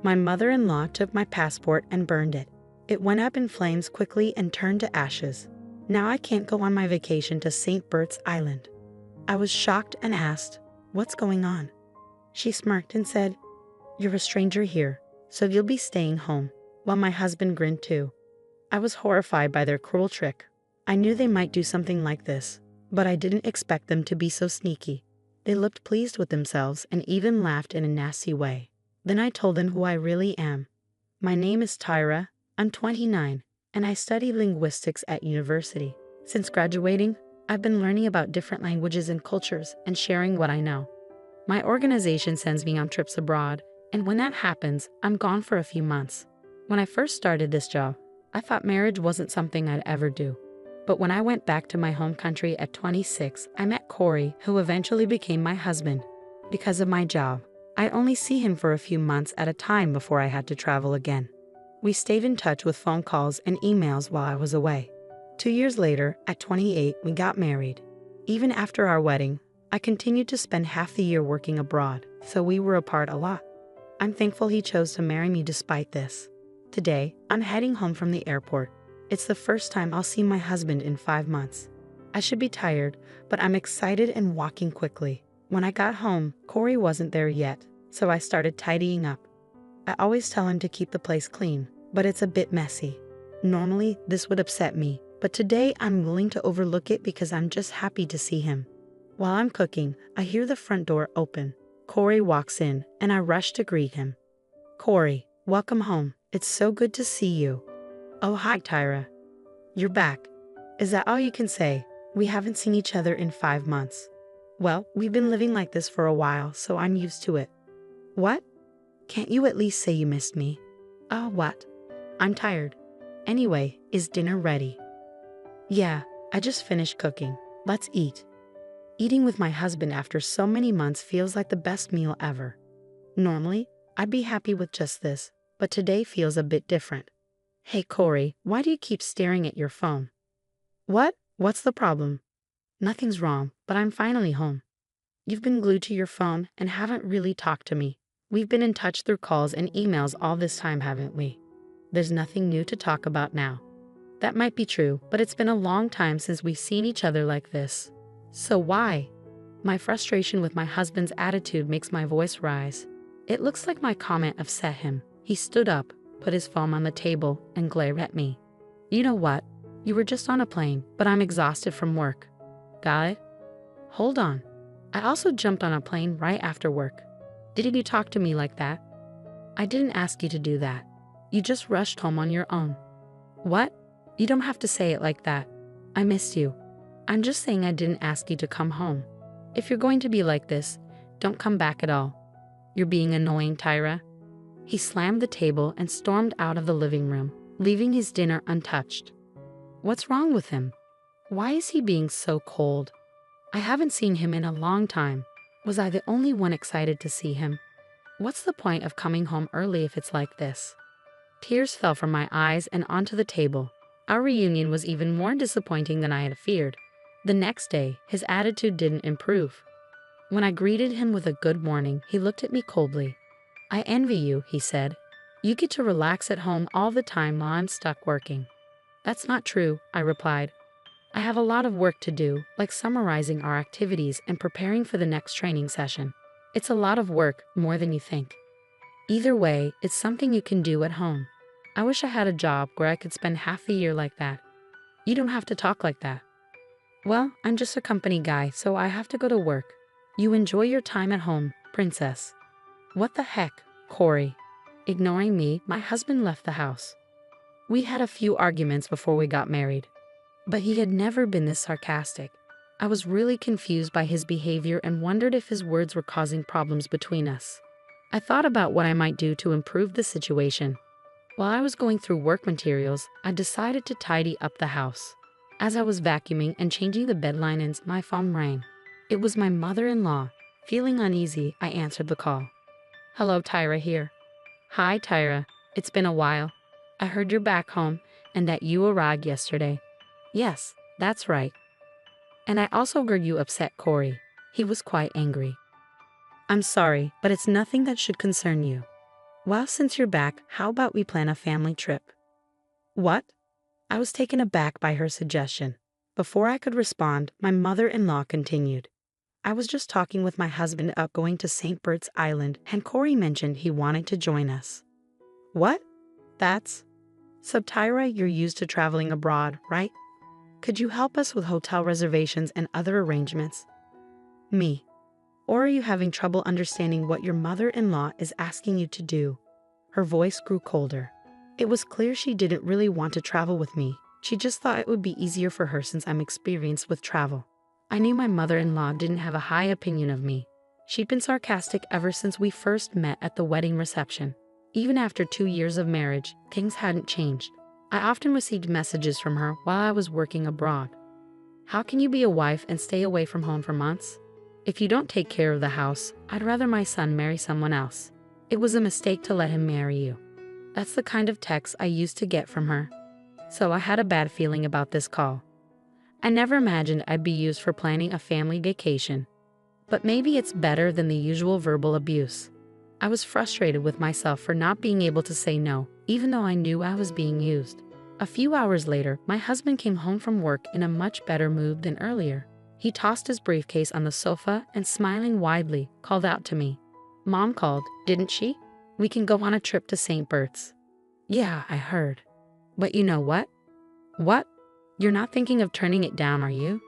My mother-in-law took my passport and burned it. It went up in flames quickly and turned to ashes. Now I can't go on my vacation to St. Bert's Island. I was shocked and asked, "What's going on?" She smirked and said, "You're a stranger here, so you'll be staying home," while my husband grinned too. I was horrified by their cruel trick. I knew they might do something like this, but I didn't expect them to be so sneaky. They looked pleased with themselves and even laughed in a nasty way. Then I told them who I really am. My name is Tyra, I'm 29, and I study linguistics at university. Since graduating, I've been learning about different languages and cultures and sharing what I know. My organization sends me on trips abroad, and when that happens, I'm gone for a few months. When I first started this job, I thought marriage wasn't something I'd ever do. But when I went back to my home country at 26, I met Corey, who eventually became my husband. Because of my job, I only see him for a few months at a time before I had to travel again. We stayed in touch with phone calls and emails while I was away. 2 years later, at 28, we got married. Even after our wedding, I continued to spend half the year working abroad, so we were apart a lot. I'm thankful he chose to marry me despite this. Today, I'm heading home from the airport. It's the first time I'll see my husband in 5 months. I should be tired, but I'm excited and walking quickly. When I got home, Corey wasn't there yet, so I started tidying up. I always tell him to keep the place clean, but it's a bit messy. Normally, this would upset me, but today I'm willing to overlook it because I'm just happy to see him. While I'm cooking, I hear the front door open. Corey walks in, and I rush to greet him. "Corey, welcome home. It's so good to see you." "Oh, hi, Tyra. You're back. Is that all you can say? We haven't seen each other in 5 months." "Well, we've been living like this for a while, so I'm used to it." "What? Can't you at least say you missed me?" "Oh, what? I'm tired. Anyway, is dinner ready?" "Yeah, I just finished cooking. Let's eat." Eating with my husband after so many months feels like the best meal ever. Normally, I'd be happy with just this, but today feels a bit different. "Hey Corey, why do you keep staring at your phone?" "What? What's the problem?" "Nothing's wrong, but I'm finally home." "You've been glued to your phone and haven't really talked to me. We've been in touch through calls and emails all this time, haven't we?" "There's nothing new to talk about now." "That might be true, but it's been a long time since we've seen each other like this." "So why?" My frustration with my husband's attitude makes my voice rise. It looks like my comment upset him. He stood up, put his phone on the table, and glared at me. "You know what? You were just on a plane, but I'm exhausted from work." "Got it?" "Hold on. I also jumped on a plane right after work. Didn't you talk to me like that?" "I didn't ask you to do that. You just rushed home on your own." "What? You don't have to say it like that. I missed you. I'm just saying I didn't ask you to come home. If you're going to be like this, don't come back at all. You're being annoying, Tyra." He slammed the table and stormed out of the living room, leaving his dinner untouched. What's wrong with him? Why is he being so cold? I haven't seen him in a long time. Was I the only one excited to see him? What's the point of coming home early if it's like this? Tears fell from my eyes and onto the table. Our reunion was even more disappointing than I had feared. The next day, his attitude didn't improve. When I greeted him with a good morning, he looked at me coldly. "I envy you," he said. "You get to relax at home all the time while I'm stuck working." "That's not true," I replied. "I have a lot of work to do, like summarizing our activities and preparing for the next training session. It's a lot of work, more than you think. Either way, it's something you can do at home. I wish I had a job where I could spend half the year like that." "You don't have to talk like that." "Well, I'm just a company guy, so I have to go to work. You enjoy your time at home, princess." "What the heck, Corey?" Ignoring me, my husband left the house. We had a few arguments before we got married, but he had never been this sarcastic. I was really confused by his behavior and wondered if his words were causing problems between us. I thought about what I might do to improve the situation. While I was going through work materials, I decided to tidy up the house. As I was vacuuming and changing the bed linens, my phone rang. It was my mother-in-law. Feeling uneasy, I answered the call. "Hello, Tyra here." "Hi, Tyra. It's been a while. I heard you're back home and that you arrived yesterday." "Yes, that's right. And I also heard you upset Corey." He was quite angry. "I'm sorry, but it's nothing that should concern you." Well, since you're back, how about we plan a family trip? What? I was taken aback by her suggestion. Before I could respond, my mother-in-law continued. I was just talking with my husband about going to St. Bert's Island, and Corey mentioned he wanted to join us. What? That's... So Tyra, you're used to traveling abroad, right? Could you help us with hotel reservations and other arrangements? Me. Or are you having trouble understanding what your mother-in-law is asking you to do? Her voice grew colder. It was clear she didn't really want to travel with me. She just thought it would be easier for her since I'm experienced with travel. I knew my mother-in-law didn't have a high opinion of me. She'd been sarcastic ever since we first met at the wedding reception. Even after 2 years of marriage, things hadn't changed. I often received messages from her while I was working abroad. How can you be a wife and stay away from home for months? If you don't take care of the house, I'd rather my son marry someone else. It was a mistake to let him marry you. That's the kind of text I used to get from her. So I had a bad feeling about this call. I never imagined I'd be used for planning a family vacation. But maybe it's better than the usual verbal abuse. I was frustrated with myself for not being able to say no, even though I knew I was being used. A few hours later, my husband came home from work in a much better mood than earlier. He tossed his briefcase on the sofa and, smiling widely, called out to me. Mom called, didn't she? We can go on a trip to St. Bert's. Yeah, I heard. But you know what? What? You're not thinking of turning it down, are you?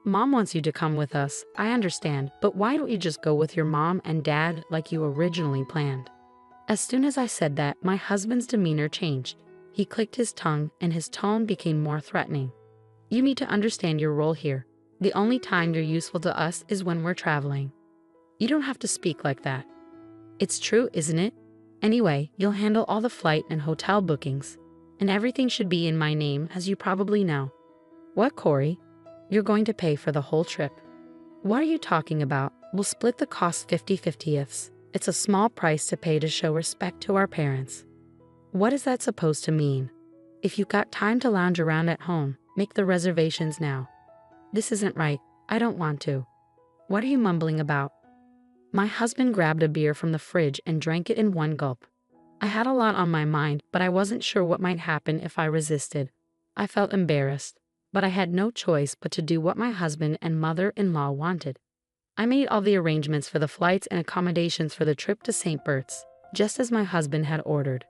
Mom wants you to come with us, I understand, but why don't you just go with your mom and dad like you originally planned? As soon as I said that, my husband's demeanor changed. He clicked his tongue and his tone became more threatening. You need to understand your role here. The only time you're useful to us is when we're traveling. You don't have to speak like that. It's true, isn't it? Anyway, you'll handle all the flight and hotel bookings. And everything should be in my name, as you probably know. What, Corey? You're going to pay for the whole trip. What are you talking about? We'll split the cost 50-50. It's a small price to pay to show respect to our parents. What is that supposed to mean? If you've got time to lounge around at home, make the reservations now. This isn't right. I don't want to. What are you mumbling about? My husband grabbed a beer from the fridge and drank it in one gulp. I had a lot on my mind, but I wasn't sure what might happen if I resisted. I felt embarrassed, but I had no choice but to do what my husband and mother-in-law wanted. I made all the arrangements for the flights and accommodations for the trip to St. Bert's, just as my husband had ordered.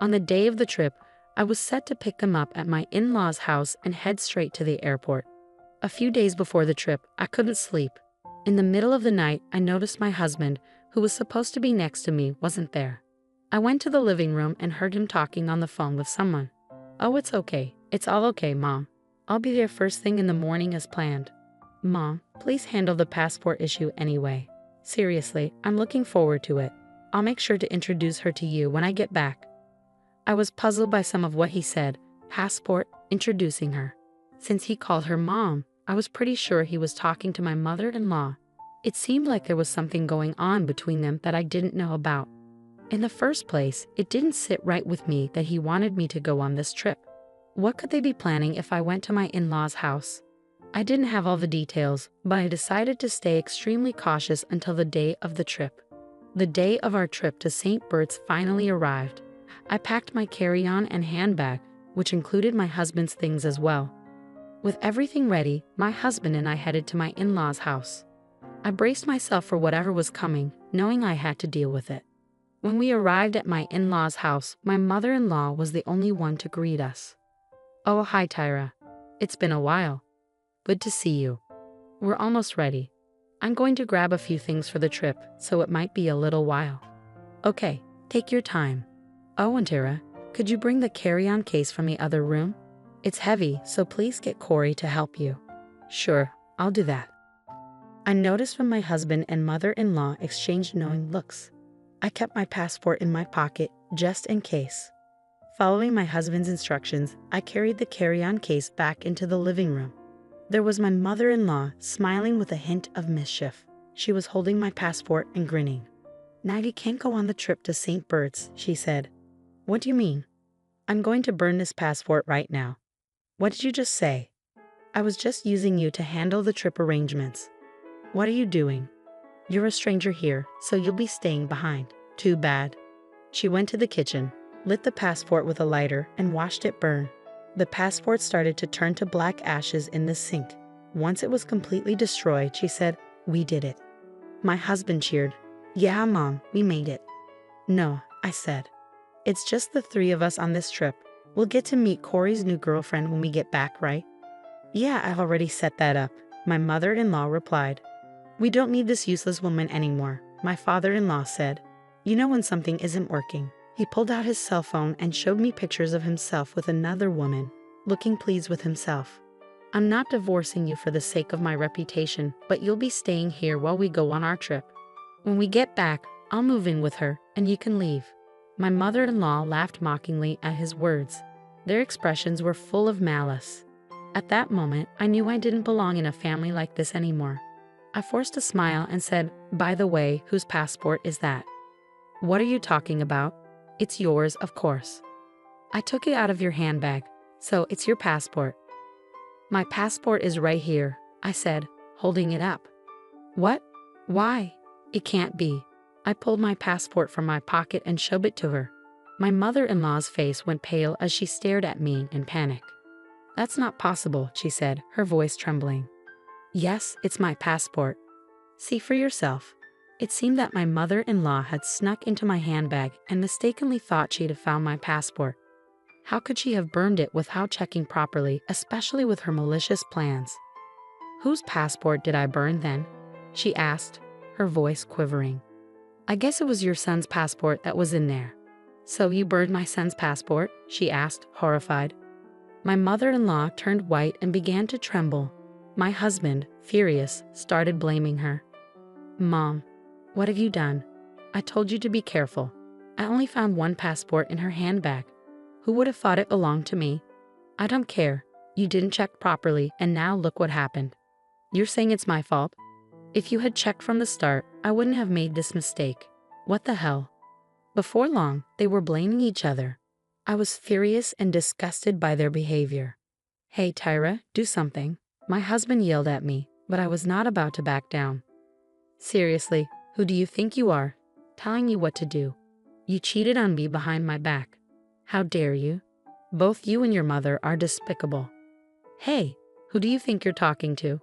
On the day of the trip, I was set to pick them up at my in-laws' house and head straight to the airport. A few days before the trip, I couldn't sleep. In the middle of the night, I noticed my husband, who was supposed to be next to me, wasn't there. I went to the living room and heard him talking on the phone with someone. Oh, it's okay. It's all okay, Mom. I'll be there first thing in the morning as planned. Mom, please handle the passport issue anyway. Seriously, I'm looking forward to it. I'll make sure to introduce her to you when I get back. I was puzzled by some of what he said. Passport, introducing her. Since he called her Mom, I was pretty sure he was talking to my mother-in-law. It seemed like there was something going on between them that I didn't know about. In the first place, it didn't sit right with me that he wanted me to go on this trip. What could they be planning if I went to my in-laws' house? I didn't have all the details, but I decided to stay extremely cautious until the day of the trip. The day of our trip to St. Bert's finally arrived. I packed my carry-on and handbag, which included my husband's things as well. With everything ready, my husband and I headed to my in-laws' house. I braced myself for whatever was coming, knowing I had to deal with it. When we arrived at my in-laws' house, my mother-in-law was the only one to greet us. Oh, hi, Tyra. It's been a while. Good to see you. We're almost ready. I'm going to grab a few things for the trip, so it might be a little while. Okay, take your time. Oh, and Tyra, could you bring the carry-on case from the other room? It's heavy, so please get Corey to help you. Sure, I'll do that. I noticed when my husband and mother-in-law exchanged knowing looks. I kept my passport in my pocket, just in case. Following my husband's instructions, I carried the carry-on case back into the living room. There was my mother-in-law, smiling with a hint of mischief. She was holding my passport and grinning. Now you can't go on the trip to St. Bert's, she said. What do you mean? I'm going to burn this passport right now. What did you just say? I was just using you to handle the trip arrangements. What are you doing? You're a stranger here, so you'll be staying behind. Too bad. She went to the kitchen, lit the passport with a lighter, and watched it burn. The passport started to turn to black ashes in the sink. Once it was completely destroyed, she said, "We did it." My husband cheered. "Yeah, Mom, we made it." "No," I said. "It's just the three of us on this trip. We'll get to meet Corey's new girlfriend when we get back, right?" "Yeah, I've already set that up," my mother-in-law replied. "We don't need this useless woman anymore," my father-in-law said. "You know when something isn't working." He pulled out his cell phone and showed me pictures of himself with another woman, looking pleased with himself. "I'm not divorcing you for the sake of my reputation, but you'll be staying here while we go on our trip. When we get back, I'll move in with her, and you can leave." My mother-in-law laughed mockingly at his words. Their expressions were full of malice. At that moment, I knew I didn't belong in a family like this anymore. I forced a smile and said, "By the way, whose passport is that?" "What are you talking about?" "It's yours, of course." "I took it out of your handbag, so it's your passport." "My passport is right here," I said, holding it up. "What? Why? It can't be." I pulled my passport from my pocket and showed it to her. My mother-in-law's face went pale as she stared at me in panic. "That's not possible," she said, her voice trembling. "Yes, it's my passport. See for yourself." It seemed that my mother-in-law had snuck into my handbag and mistakenly thought she'd have found my passport. How could she have burned it without checking properly, especially with her malicious plans? "Whose passport did I burn then?" she asked, her voice quivering. "I guess it was your son's passport that was in there." "So you burned my son's passport?" she asked, horrified. My mother-in-law turned white and began to tremble. My husband, furious, started blaming her. "Mom, what have you done? I told you to be careful. I only found one passport in her handbag. Who would have thought it belonged to me? I don't care. You didn't check properly, and now look what happened. You're saying it's my fault? If you had checked from the start, I wouldn't have made this mistake. What the hell?" Before long, they were blaming each other. I was furious and disgusted by their behavior. "Hey, Tyra, do something." My husband yelled at me, but I was not about to back down. "Seriously, who do you think you are? Telling you what to do. You cheated on me behind my back. How dare you? Both you and your mother are despicable." "Hey, who do you think you're talking to?"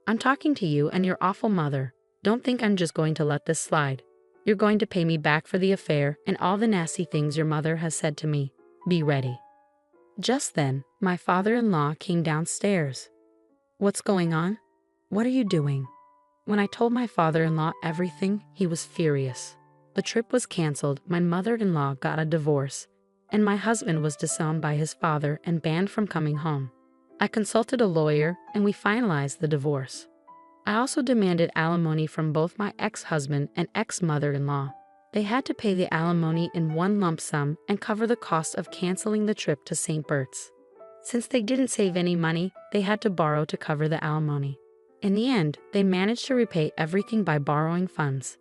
"I'm talking to you and your awful mother. Don't think I'm just going to let this slide. You're going to pay me back for the affair and all the nasty things your mother has said to me. Be ready." Just then, my father-in-law came downstairs. "What's going on? What are you doing?" When I told my father-in-law everything, he was furious. The trip was canceled, my mother-in-law got a divorce, and my husband was disowned by his father and banned from coming home. I consulted a lawyer, and we finalized the divorce. I also demanded alimony from both my ex-husband and ex-mother-in-law. They had to pay the alimony in one lump sum and cover the cost of canceling the trip to St. Bert's. Since they didn't save any money, they had to borrow to cover the alimony. In the end, they managed to repay everything by borrowing funds.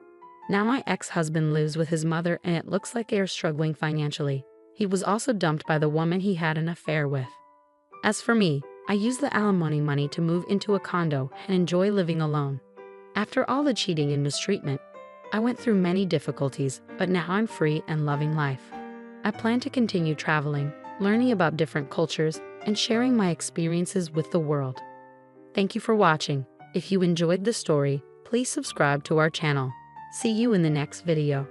Now my ex-husband lives with his mother and it looks like they are struggling financially. He was also dumped by the woman he had an affair with. As for me, I used the alimony money to move into a condo and enjoy living alone. After all the cheating and mistreatment, I went through many difficulties, but now I'm free and loving life. I plan to continue traveling, learning about different cultures, and sharing my experiences with the world. Thank you for watching. If you enjoyed the story, please subscribe to our channel. See you in the next video.